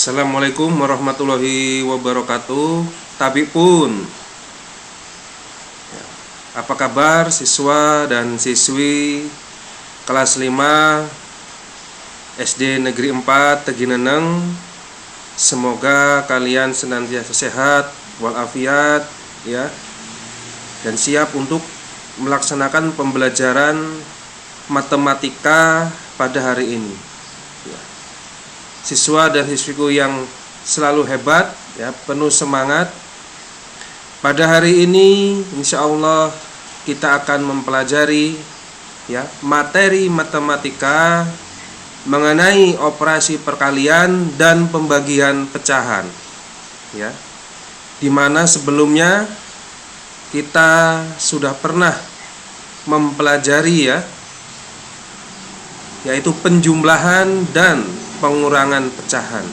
Assalamualaikum warahmatullahi wabarakatuh. Tabib pun, apa kabar siswa dan siswi kelas 5 SD Negeri 4 Tegineneng? Semoga kalian senantiasa sehat walafiat ya, dan siap untuk melaksanakan pembelajaran matematika pada hari ini ya. Siswa dan siswiku yang selalu hebat ya, penuh semangat. Pada hari ini insya Allah kita akan mempelajari ya materi matematika mengenai operasi perkalian dan pembagian pecahan ya, dimana sebelumnya kita sudah pernah mempelajari ya, yaitu penjumlahan dan pengurangan pecahan.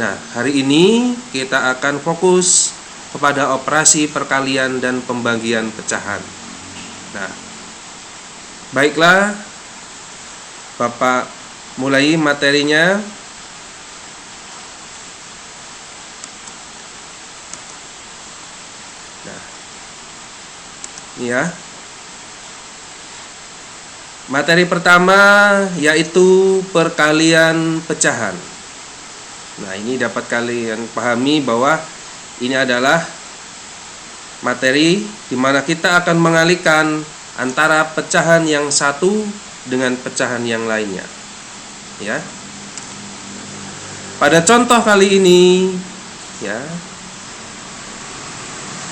Nah, hari ini kita akan fokus kepada operasi perkalian dan pembagian pecahan. Nah, baiklah, Bapak mulai materinya. Nah, ini ya. Materi pertama yaitu perkalian pecahan. Nah, ini dapat kalian pahami bahwa ini adalah materi di mana kita akan mengalihkan antara pecahan yang satu dengan pecahan yang lainnya. Ya. Pada contoh kali ini, ya,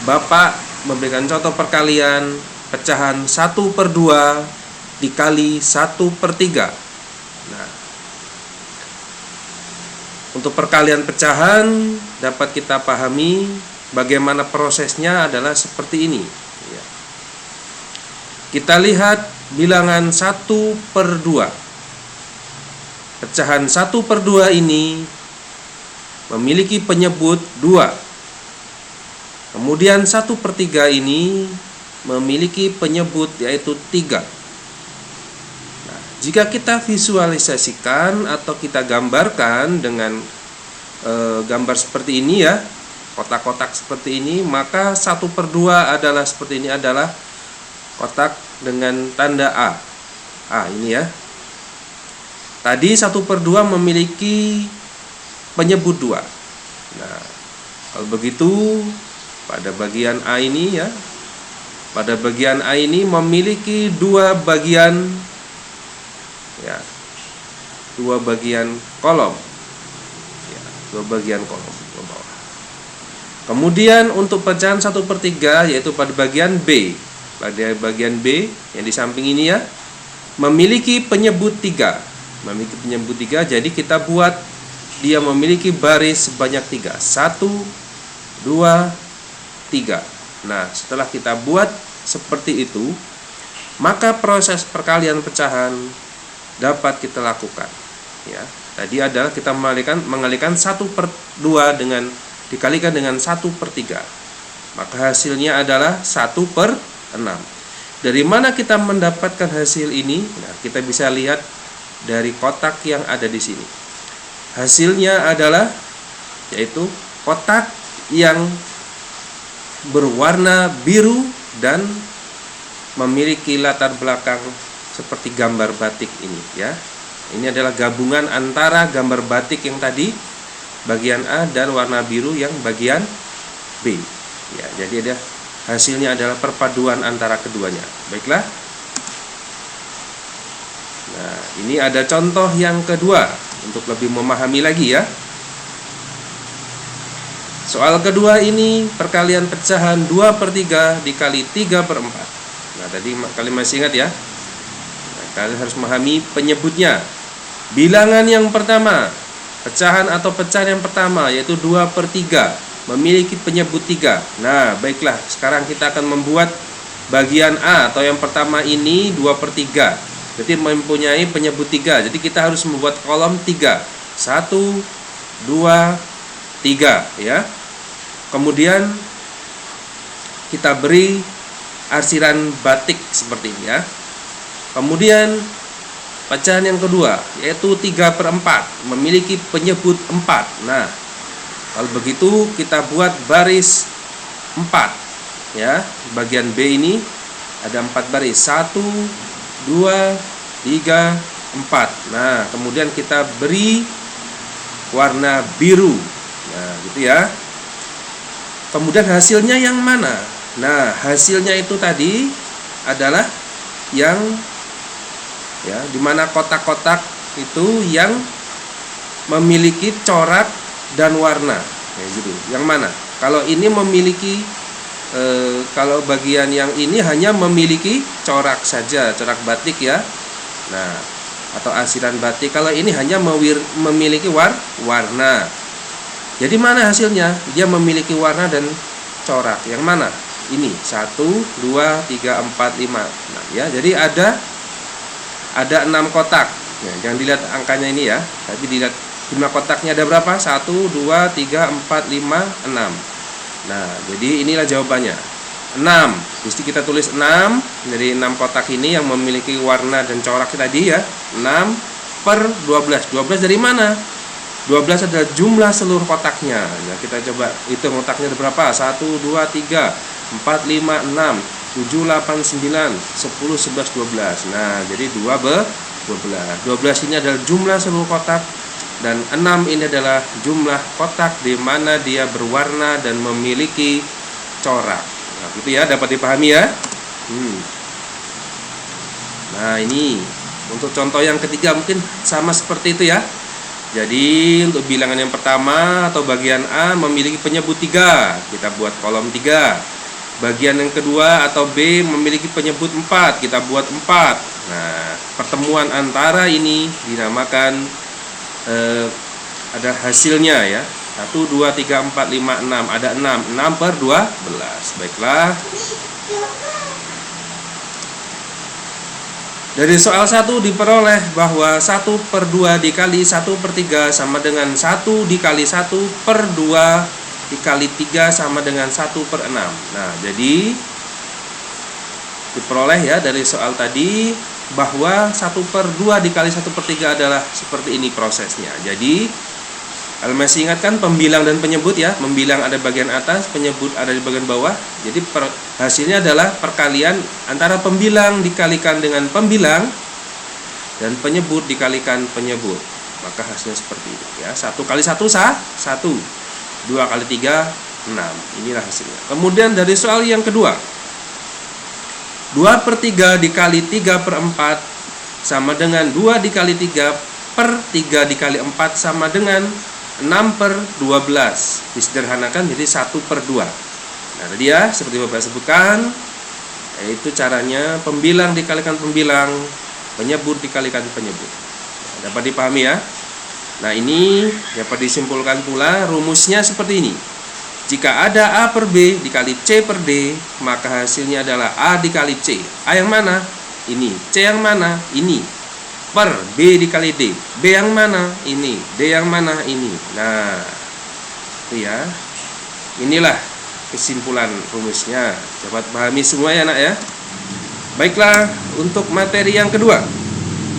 Bapak memberikan contoh perkalian pecahan 1/2 dikali 1/3. Nah, untuk perkalian pecahan dapat kita pahami bagaimana prosesnya adalah seperti ini ya. Kita lihat bilangan 1/2. Pecahan 1/2 ini memiliki penyebut 2. Kemudian 1/3 ini memiliki penyebut yaitu 3. Nah, jika kita visualisasikan atau kita gambarkan dengan gambar seperti ini ya, kotak-kotak seperti ini, maka 1/2 adalah seperti ini, adalah kotak dengan tanda A. Ini ya. Tadi 1/2 memiliki penyebut 2. Nah, kalau begitu pada bagian A ini ya, pada bagian A ini memiliki 2 bagian ya, 2 bagian kolom ya, 2 bagian kolom ke bawah. Kemudian untuk pecahan 1/3 yaitu pada bagian B. Pada bagian B yang di samping ini ya, memiliki penyebut 3. Memiliki penyebut 3, jadi kita buat dia memiliki baris sebanyak 3. 1, 2, 3. Nah, setelah kita buat seperti itu, maka proses perkalian pecahan dapat kita lakukan ya. Tadi adalah kita mengalihkan 1/2 dengan dikalikan dengan 1/3, maka hasilnya adalah 1/6. Dari mana kita mendapatkan hasil ini? Nah, kita bisa lihat dari kotak yang ada di sini. Hasilnya adalah yaitu kotak yang berwarna biru dan memiliki latar belakang seperti gambar batik ini ya. Ini adalah gabungan antara gambar batik yang tadi bagian A dan warna biru yang bagian B. Ya, jadi ada hasilnya adalah perpaduan antara keduanya. Baiklah. Nah, ini ada contoh yang kedua untuk lebih memahami lagi ya. Soal kedua ini perkalian pecahan 2/3 dikali 3/4. Nah, tadi kalian masih ingat ya. Nah, kalian harus memahami penyebutnya. Bilangan yang pertama, pecahan atau pecahan yang pertama yaitu 2/3 memiliki penyebut 3. Nah, baiklah, sekarang kita akan membuat bagian A atau yang pertama ini 2/3. Jadi mempunyai penyebut 3. Jadi kita harus membuat kolom 3. 1, 2, 3 ya. Kemudian kita beri arsiran batik seperti ini ya. Kemudian Pecahan yang kedua yaitu 3/4 memiliki penyebut 4. Nah, kalau begitu kita buat baris 4 ya. Bagian B ini ada 4 baris. 1 2 3 4. Nah, kemudian kita beri warna biru. Nah, gitu ya. Kemudian hasilnya yang mana? Nah, hasilnya itu tadi adalah yang ya, dimana kotak-kotak itu yang memiliki corak dan warna, kayak gitu. Yang mana? Kalau ini memiliki kalau bagian yang ini hanya memiliki corak saja, corak batik ya. Nah, atau asiran batik. Kalau ini hanya memiliki warna. Jadi mana hasilnya? Dia memiliki warna dan corak. Yang mana? Ini 1 2 3 4 5. Nah, ya, jadi ada 6 kotak ya, jangan dilihat angkanya ini ya, tapi dilihat jumlah kotaknya ada berapa? 1 2 3 4 5 6. Nah, jadi inilah jawabannya 6. Mesti kita tulis 6 dari 6 kotak ini yang memiliki warna dan corak tadi ya. 6/12. 12 dari mana? 12 adalah jumlah seluruh kotaknya. Nah, kita coba hitung kotaknya ada berapa? 1 2 3 4 5 6 7 8 9 10 11 12. Nah, jadi 12. 12 ini adalah jumlah seluruh kotak dan 6 ini adalah jumlah kotak di mana dia berwarna dan memiliki corak. Nah, gitu ya, dapat dipahami ya. Nah, ini untuk contoh yang ketiga mungkin sama seperti itu ya. Jadi untuk bilangan yang pertama atau bagian A memiliki penyebut 3, kita buat kolom 3. Bagian yang kedua atau B memiliki penyebut 4, kita buat 4. Nah, pertemuan antara ini dinamakan ada hasilnya ya. 1 2 3 4 5 6, ada 6. 6/12. Baiklah. Dari soal 1 diperoleh bahwa 1/2 dikali 1/3 sama dengan 1 dikali 1/2 dikali 3 sama dengan 1/6. Nah, jadi diperoleh ya dari soal tadi bahwa 1/2 dikali 1/3 adalah seperti ini prosesnya. Jadi masih ingatkan pembilang dan penyebut ya. Pembilang ada bagian atas, penyebut ada di bagian bawah. Jadi hasilnya adalah perkalian antara pembilang dikalikan dengan pembilang dan penyebut dikalikan penyebut. Maka hasilnya seperti ini ya. 1 kali 1 1. 2 kali 3 6. Inilah hasilnya. Kemudian dari soal yang kedua, 2/3 dikali 3/4 sama dengan 2 dikali 3/3 dikali 4 sama dengan 6/12. Disederhanakan jadi 1/2. Nah, tadi ya seperti Bapak sebutkan, yaitu caranya pembilang dikalikan pembilang, penyebut dikalikan penyebut. Nah, dapat dipahami ya. Nah, ini dapat disimpulkan pula rumusnya seperti ini. Jika ada A per B dikali C per D, maka hasilnya adalah A dikali C. A yang mana? Ini. C yang mana? Ini. Per B dikali D. B yang mana? Ini. D yang mana? Ini. Nah, itu ya. Inilah kesimpulan rumusnya. Dapat pahami semua ya, Nak ya. Baiklah, untuk materi yang kedua,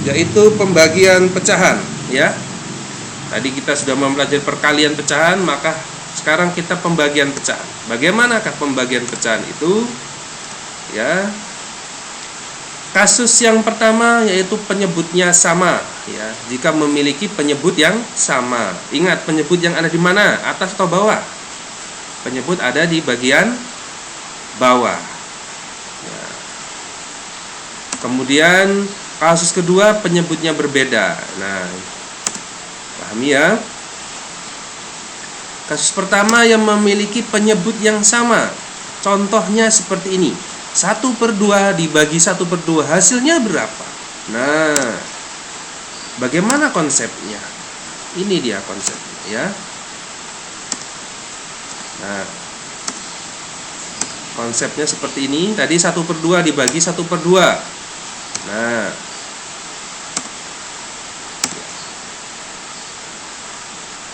yaitu pembagian pecahan ya. Tadi kita sudah mempelajari perkalian pecahan, maka sekarang kita pembagian pecahan. Bagaimanakah pembagian pecahan itu? Ya. Kasus yang pertama yaitu penyebutnya sama ya. Jika memiliki penyebut yang sama. Ingat, penyebut yang ada di mana? Atas atau bawah? Penyebut ada di bagian bawah. Ya. Kemudian kasus kedua penyebutnya berbeda. Nah, pahami ya. Kasus pertama yang memiliki penyebut yang sama. Contohnya seperti ini. 1/2 dibagi 1/2 hasilnya berapa? Nah, bagaimana konsepnya? Ini dia konsepnya ya. Nah, konsepnya seperti ini. Tadi 1/2 dibagi 1/2. Nah,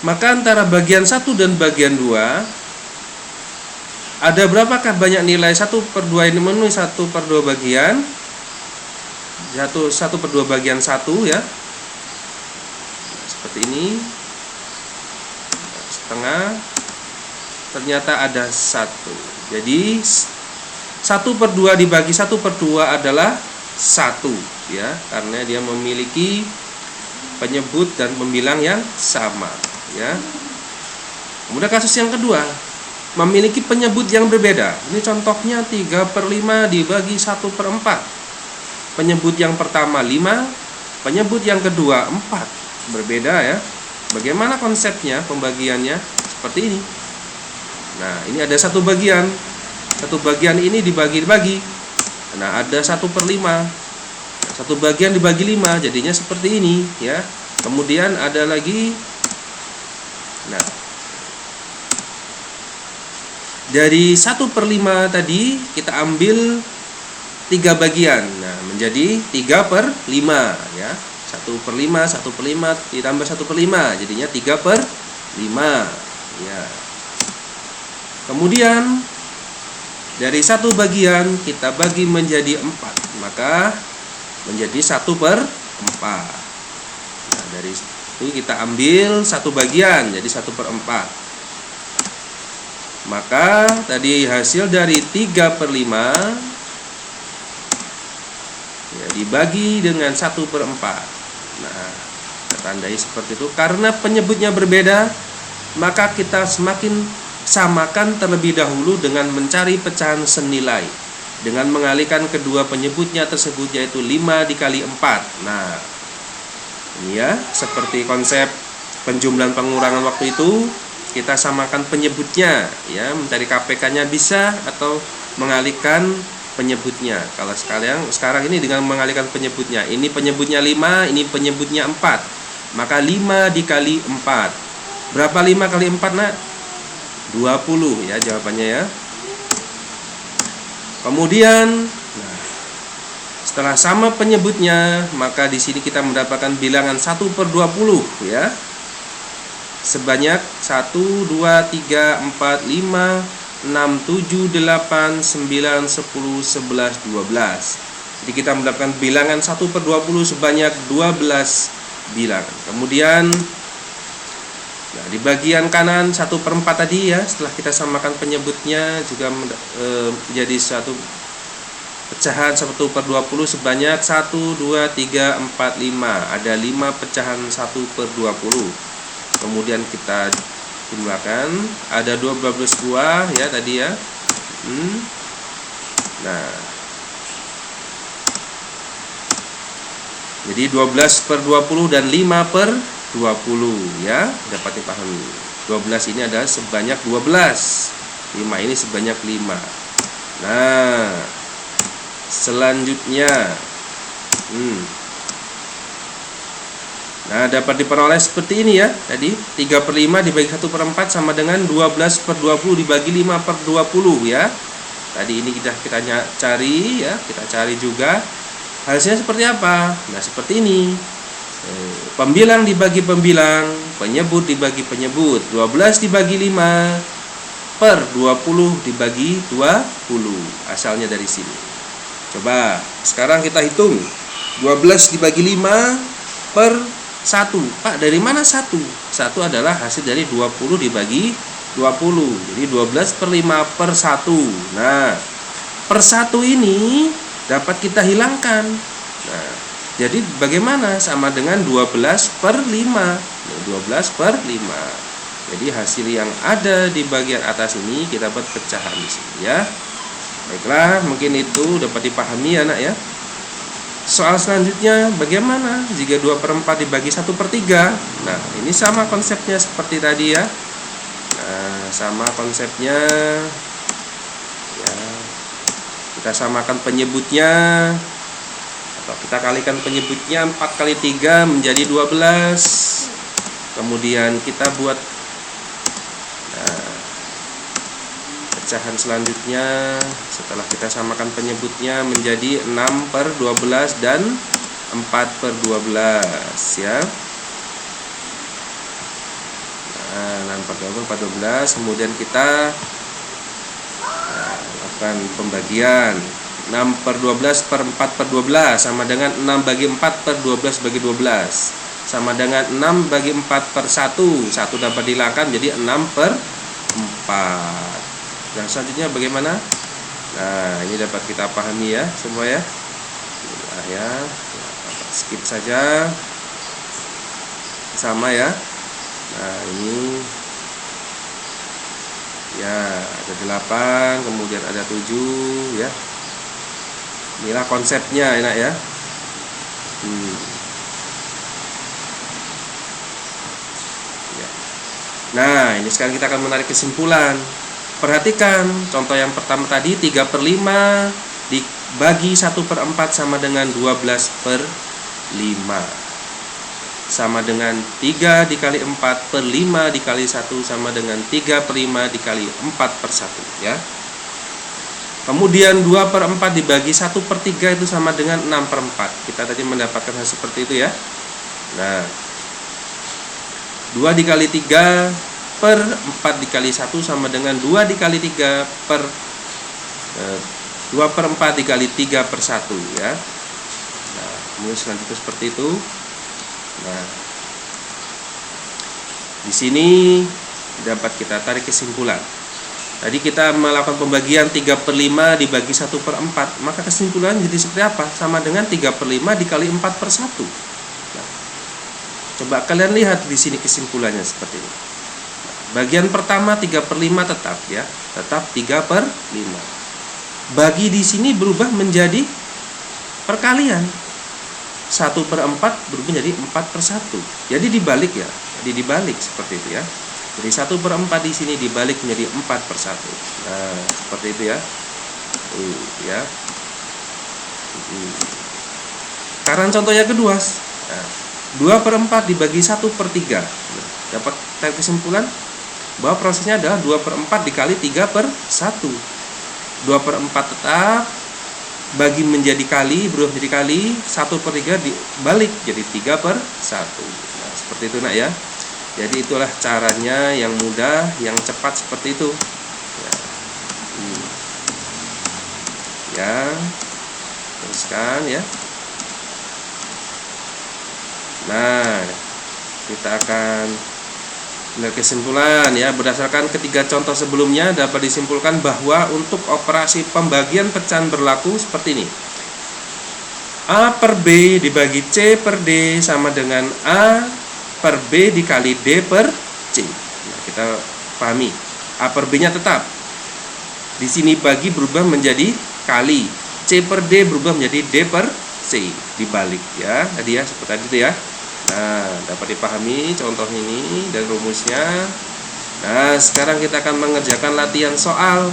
maka antara bagian 1 dan bagian 2 ada berapakah banyak nilai 1/2 ini memenuhi 1/2 bagian? 1/2 bagian 1 ya. Seperti ini. Setengah, ternyata ada 1. Jadi 1/2 dibagi 1/2 adalah 1 ya, karena dia memiliki penyebut dan pembilang yang sama ya. Kemudian kasus yang kedua, memiliki penyebut yang berbeda. Ini contohnya 3/5 dibagi 1/4. Penyebut yang pertama 5, penyebut yang kedua 4. Berbeda ya. Bagaimana konsepnya pembagiannya? Seperti ini. Nah, ini ada satu bagian. Satu bagian ini dibagi-bagi. Nah, ada 1/5. Satu bagian dibagi 5, jadinya seperti ini ya. Kemudian ada lagi. Nah, dari 1/5 tadi kita ambil 3 bagian. Nah, menjadi 3/5 ya. 1/5, 1/5 ditambah 1/5, jadinya 3/5 ya. Kemudian dari 1 bagian kita bagi menjadi 4, maka menjadi 1/4. Nah, dari itu kita ambil 1 bagian, jadi 1/4. Maka tadi hasil dari 3/5 ya, dibagi dengan 1/4. Nah, kita tandai seperti itu. Karena penyebutnya berbeda, maka kita semakin samakan terlebih dahulu dengan mencari pecahan senilai, dengan mengalihkan kedua penyebutnya tersebut, yaitu 5 dikali 4. Nah, ini ya, seperti konsep penjumlahan pengurangan waktu itu, kita samakan penyebutnya ya, mencari KPK-nya bisa, atau mengalihkan penyebutnya. Kalau sekarang ini dengan mengalihkan penyebutnya, ini penyebutnya 5, ini penyebutnya 4, maka 5 dikali 4. Berapa 5 kali 4 nak? 20 ya jawabannya ya. Kemudian setelah sama penyebutnya, maka di sini kita mendapatkan bilangan 1/20 ya. Sebanyak 1, 2, 3, 4, 5, 6, 7, 8, 9, 10, 11, 12. Jadi kita mendapatkan bilangan 1/20 sebanyak 12 bilangan. Kemudian nah, di bagian kanan 1/4 tadi ya, setelah kita samakan penyebutnya juga menjadi satu pecahan 1/20 sebanyak 1, 2, 3, 4, 5. Ada 5 pecahan 1/20. Kemudian kita jumlahkan, ada 12 buah ya tadi ya. Nah, jadi 12/20 dan 5/20 ya, dapat dipahami. 12 ini adalah sebanyak 12, 5 ini sebanyak 5. Nah, selanjutnya nah, dapat diperoleh seperti ini ya. Tadi 3/5 dibagi 1/4 sama dengan 12/20 dibagi 5/20 ya. Tadi ini kita cari ya, kita cari juga hasilnya seperti apa. Nah, seperti ini. Pembilang dibagi pembilang, penyebut dibagi penyebut. 12 dibagi 5/20 dibagi 20. Asalnya dari sini. Coba sekarang kita hitung. 12 dibagi 5/1. Pak, dari mana 1? 1 adalah hasil dari 20 dibagi 20. Jadi 12/5/1. Nah, per 1 ini dapat kita hilangkan. Nah, jadi bagaimana? Sama dengan 12/5. 12/5. Jadi hasil yang ada di bagian atas ini kita buat pecahan di sini ya. Baiklah, mungkin itu dapat dipahami ya, Nak ya. Soal selanjutnya, bagaimana jika 2/4 dibagi 1/3? Nah, ini sama konsepnya seperti tadi ya. Nah, sama konsepnya ya. Kita samakan penyebutnya, atau kita kalikan penyebutnya. 4 kali 3 menjadi 12. Kemudian kita buat pecahan selanjutnya. Setelah kita samakan penyebutnya menjadi 6/12 dan 4/12 ya. Nah, 4/12. Kemudian kita lakukan pembagian 6/12 per 4/12 sama dengan 6 bagi 4 per 12 bagi 12 sama dengan 6 bagi 4 per 1. 1 dapat dihilangkan jadi 6/4. Dan selanjutnya bagaimana? Nah, ini dapat kita pahami ya semua ya. Nah, ya, skip saja. Sama ya. Nah, ini ya ada 8, kemudian ada 7 ya. Inilah konsepnya enak ya. Ya. Nah, ini sekarang kita akan menarik kesimpulan. Perhatikan contoh yang pertama tadi, 3/5 dibagi 1/4 sama dengan 12/5 sama dengan 3 dikali 4/5 dikali 1 sama dengan 3/5 dikali 4/1 ya. Kemudian 2/4 dibagi 1/3 itu sama dengan 6/4. Kita tadi mendapatkan hal seperti itu ya. Nah, 2 dikali 3 per 4 dikali 1 sama dengan 2 dikali 3 per 2/4 dikali 3/1 ya. Nah, kemudian selanjutnya seperti itu. Nah, di sini dapat kita tarik kesimpulan. Tadi kita melakukan pembagian 3/5 dibagi 1/4, maka kesimpulan jadi seperti apa? Sama dengan 3/5 dikali 4/1. Nah, coba kalian lihat di sini kesimpulannya seperti ini. Bagian pertama 3/5 tetap ya, tetap 3/5. Bagi di sini berubah menjadi perkalian. 1/4 berubah menjadi 4/1. Jadi dibalik ya, jadi dibalik seperti itu ya. Jadi 1/4 di sini dibalik menjadi 4/1. Nah, seperti itu ya. Ya. Sekarang contoh yang kedua. Nah, 2/4 dibagi 1/3. Nah, dapat tarik kesimpulan bahwa prosesnya adalah 2/4 dikali 3/1. 2/4 tetap bagi menjadi kali, berubah menjadi kali, 1/3 dibalik jadi 3/1. Nah, seperti itu nak ya. Jadi itulah caranya yang mudah, yang cepat seperti itu. Ya, teruskan ya. Nah, kita akan melihat kesimpulan ya. Berdasarkan ketiga contoh sebelumnya dapat disimpulkan bahwa untuk operasi pembagian pecahan berlaku seperti ini. A per B dibagi C per D sama dengan A per B dikali D per C. Nah, kita pahami A per B nya tetap. Di sini bagi berubah menjadi kali. C per D berubah menjadi D per C. Dibalik ya. Tadi ya seperti tadi itu ya. Nah, dapat dipahami contoh ini dan rumusnya. Nah, sekarang kita akan mengerjakan latihan soal.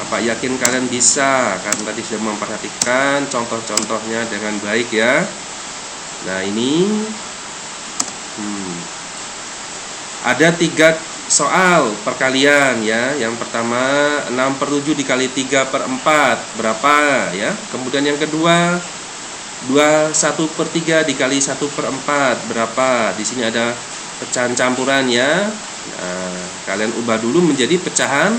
Apa yakin kalian bisa? Karena tadi sudah memperhatikan contoh-contohnya dengan baik ya. Nah, ini ada 3 soal perkalian ya. Yang pertama 6/7 dikali 3/4 berapa ya. Kemudian yang kedua 1/3 dikali 1/4 berapa. Di sini ada pecahan campuran ya. Nah, kalian ubah dulu menjadi pecahan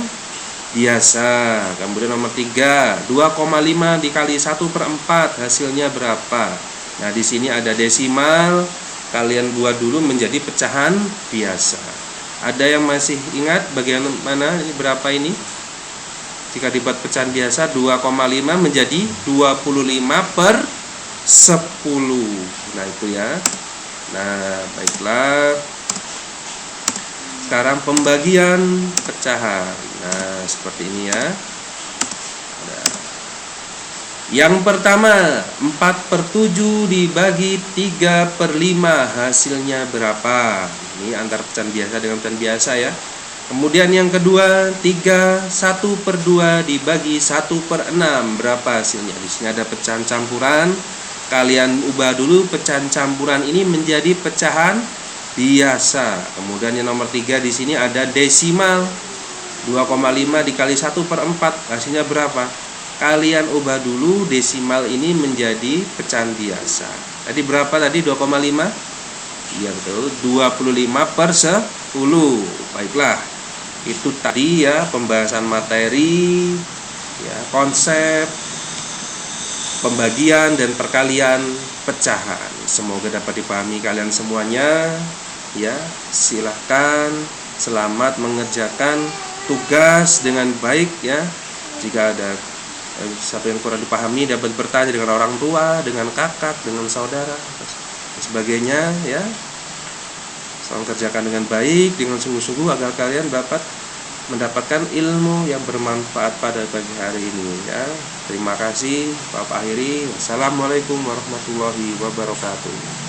biasa. Kemudian nomor 3 2,5 dikali 1/4 hasilnya berapa. Nah, di sini ada desimal. Kalian buat dulu menjadi pecahan biasa. Ada yang masih ingat bagaimana ini berapa ini? Jika dibuat pecahan biasa 2,5 menjadi 25/10. Nah, itu ya. Nah, baiklah. Sekarang pembagian pecahan. Nah, seperti ini ya. Yang pertama 4/7 dibagi 3/5 hasilnya berapa? Ini antar pecahan biasa dengan pecahan biasa ya. Kemudian yang kedua 1/2 dibagi 1/6 berapa hasilnya? Di sini ada pecahan campuran. Kalian ubah dulu pecahan campuran ini menjadi pecahan biasa. Kemudian yang nomor 3 di sini ada desimal. 2,5 dikali 1/4 hasilnya berapa? Kalian ubah dulu desimal ini menjadi pecahan biasa. Tadi berapa tadi 2,5? Iya betul, 25/10. Baiklah. Itu tadi ya pembahasan materi ya, konsep pembagian dan perkalian pecahan. Semoga dapat dipahami kalian semuanya. Ya, silahkan selamat mengerjakan tugas dengan baik ya. Jika ada sesuatu yang kurang dipahami, dapat bertanya dengan orang tua, dengan kakak, dengan saudara, dan sebagainya ya. Selalu kerjakan dengan baik, dengan sungguh-sungguh agar kalian dapat mendapatkan ilmu yang bermanfaat pada pagi hari ini ya. Terima kasih. Bapak akhiri. Wassalamualaikum warahmatullahi wabarakatuh.